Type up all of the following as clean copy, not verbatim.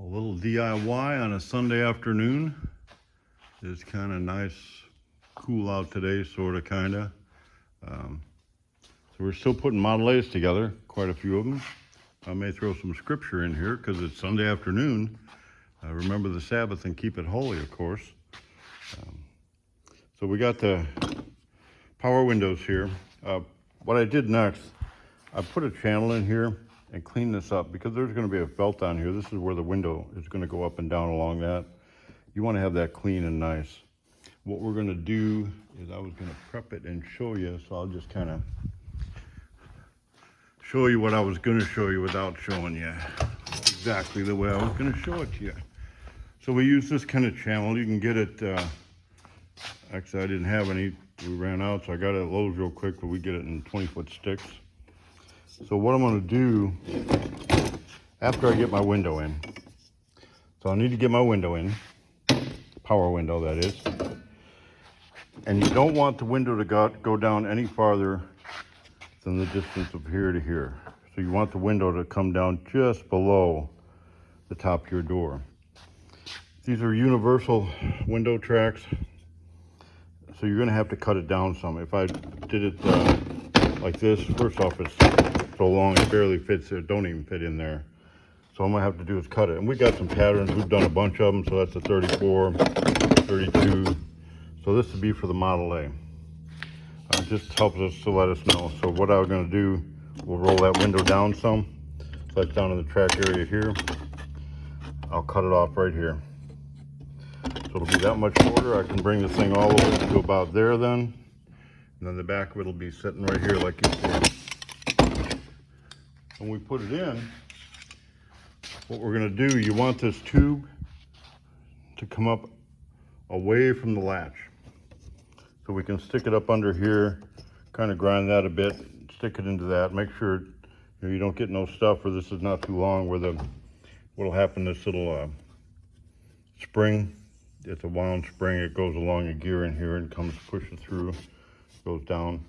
A little DIY on a Sunday afternoon. It's kind of nice, cool out today, sort of, kind of. So we're still putting Model A's together, quite a few of them. I may throw some scripture in here because it's Sunday afternoon. Remember the Sabbath and keep it holy, of course. So we got the power windows here. What I did next, I put a channel in here and clean this up because there's going to be a felt on here. This is where the window is going to go up and down along that. You want to have that clean and nice. What we're going to do is I was going to prep it and show you, so I'll just kind of show you what I was going to show you without showing you exactly the way I was going to show it to you. So we use this kind of channel. You can get it, actually I didn't have any, we ran out, so I got it at Lowe's real quick, but we get it in 20-foot sticks. So what I'm going to do after I get my window in, so I need to get my window in, power window that is, and you don't want the window to go down any farther than the distance of here to here. So you want the window to come down just below the top of your door. These are universal window tracks, so you're going to have to cut it down some. If I did it like this, first off, it's so long it barely fits, it don't even fit in there. So I'm going to have to do is cut it. And we got some patterns, we've done a bunch of them, so that's a 34, 32. So this would be for the Model A. It just helps us to let us know. So what I'm going to do, we'll roll that window down some. So that's down in the track area here. I'll cut it off right here. So it'll be that much shorter. I can bring this thing all the way to about there then. And then the back of it will be sitting right here like you see. When we put it in, what we're going to do, you want this tube to come up away from the latch. So we can stick it up under here, kind of grind that a bit, stick it into that, make sure you don't get no stuff, or this is not too long where what'll happen, this little spring, it's a wound spring, it goes along a gear in here and comes, pushes through, goes down.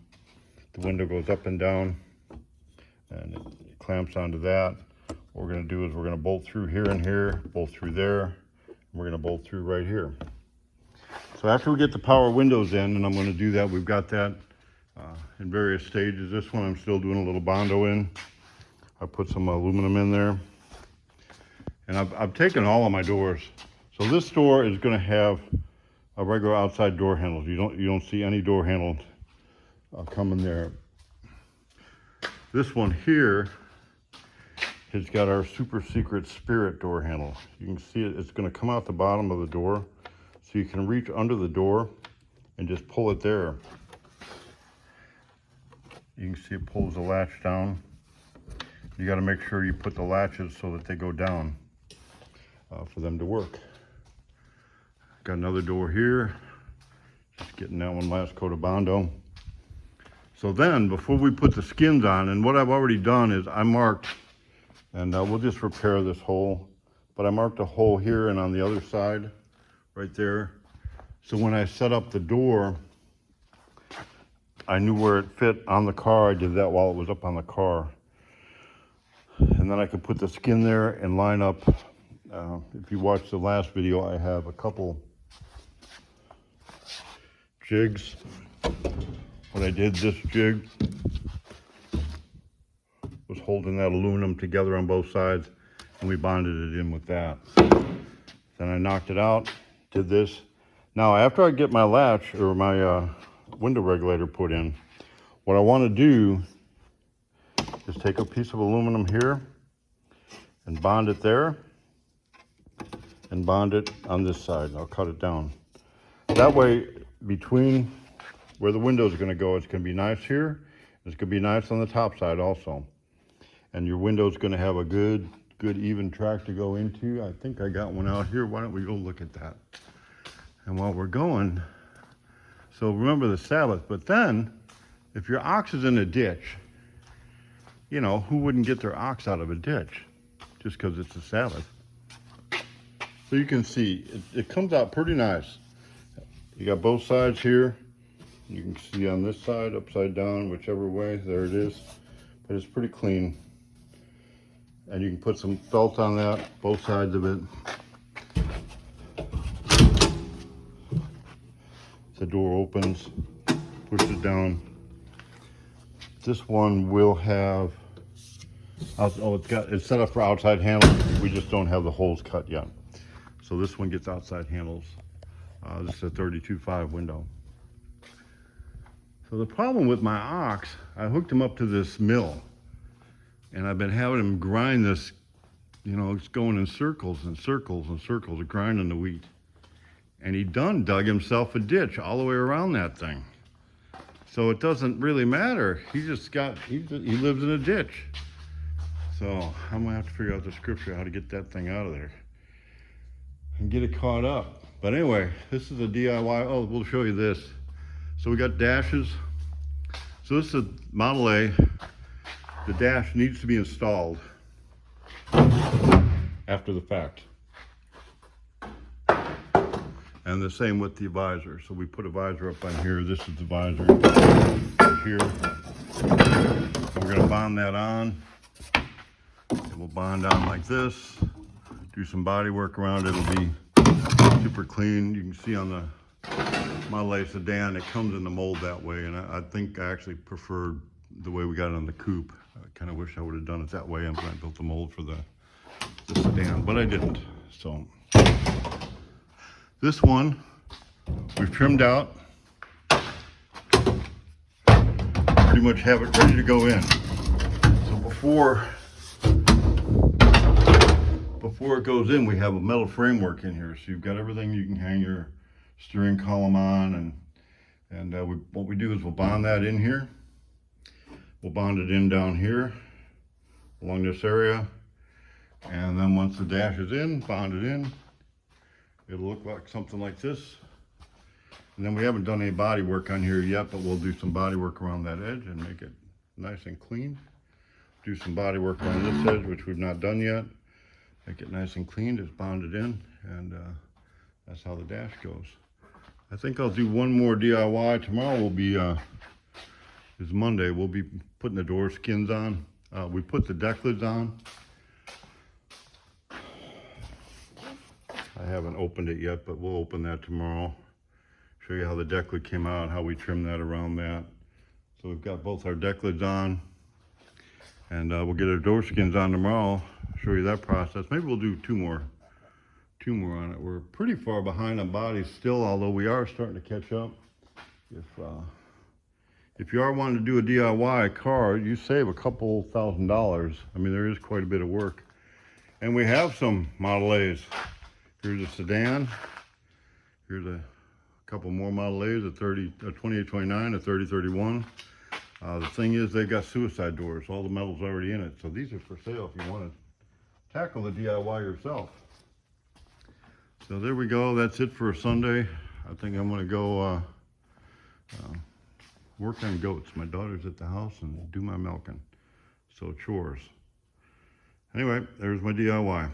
The window goes up and down, and it clamps onto that. What we're going to do is we're going to bolt through here and here, bolt through there, and we're going to bolt through right here. So after we get the power windows in, and I'm going to do that, we've got that in various stages. This one I'm still doing a little Bondo in. I put some aluminum in there. And I've taken all of my doors. So this door is going to have a regular outside door handle. You don't see any door handle coming there. This one here has got our super secret Spirit door handle. You can see it's going to come out the bottom of the door. So you can reach under the door and just pull it there. You can see it pulls the latch down. You got to make sure you put the latches so that they go down for them to work. Got another door here. Just getting that one last coat of Bondo. So then, before we put the skins on, and what I've already done is I marked, and we'll just repair this hole, but I marked a hole here and on the other side, right there. So when I set up the door, I knew where it fit on the car. I did that while it was up on the car. And then I could put the skin there and line up. If you watched the last video, I have a couple jigs. What I did, this jig was holding that aluminum together on both sides, and we bonded it in with that. Then I knocked it out, did this. Now, after I get my latch or my window regulator put in, what I want to do is take a piece of aluminum here and bond it there and bond it on this side. I'll cut it down. That way, between where the window is going to go, it's going to be nice here. It's going to be nice on the top side also. And your window is going to have a good even track to go into. I think I got one out here. Why don't we go look at that? And while we're going, so remember the Sabbath, but then if your ox is in a ditch, you know, who wouldn't get their ox out of a ditch just because it's the Sabbath? So you can see it comes out pretty nice. You got both sides here. You can see on this side, upside down, whichever way, there it is. But it's pretty clean. And you can put some felt on that, both sides of it. The door opens, push it down. This one will have, oh, it's set up for outside handles. We just don't have the holes cut yet. So this one gets outside handles. This is a 32.5 window. So the problem with my ox, I hooked him up to this mill, and I've been having him grind this, you know, it's going in circles and circles and circles, grinding the wheat. And he dug himself a ditch all the way around that thing. So it doesn't really matter. He lives in a ditch. So I'm gonna have to figure out the scripture how to get that thing out of there and get it caught up. But anyway, this is a DIY. Oh, we'll show you this. So we got dashes. So this is a Model A. The dash needs to be installed after the fact. And the same with the visor. So we put a visor up on here. This is the visor here. We're gonna bond that on. It will bond on like this. Do some body work around it. It'll be super clean. You can see on the Model A sedan, it comes in the mold that way. And I think I actually preferred the way we got it on the coupe. I kind of wish I would have done it that way when I built the mold for the sedan, but I didn't. So this one we've trimmed out. Pretty much have it ready to go in. So before it goes in, we have a metal framework in here. So you've got everything you can hang your steering column on, and what we do is we'll bond that in here. We'll bond it in down here along this area, and then once the dash is in, bond it in. It'll look like something like this. And then we haven't done any body work on here yet, but we'll do some body work around that edge and make it nice and clean. Do some body work on this edge, which we've not done yet. Make it nice and clean, just bond it in, and that's how the dash goes. I think I'll do one more DIY. Tomorrow will be, is Monday, we'll be putting the door skins on. We put the deck lids on. I haven't opened it yet, but we'll open that tomorrow. Show you how the deck lid came out, how we trimmed that around that. So we've got both our deck lids on, and we'll get our door skins on tomorrow. Show you that process. Maybe we'll do two more on it. We're pretty far behind on bodies still, although we are starting to catch up. If you are wanting to do a DIY car, you save a couple $1,000s. I mean, there is quite a bit of work. And we have some Model A's. Here's a sedan. Here's a couple more Model A's, a 2829, a 3031. The thing is, they got suicide doors. All the metal's already in it. So these are for sale if you want to tackle the DIY yourself. So there we go. That's it for a Sunday. I think I'm going to go work on goats. My daughter's at the house and do my milking. So chores. Anyway, there's my DIY.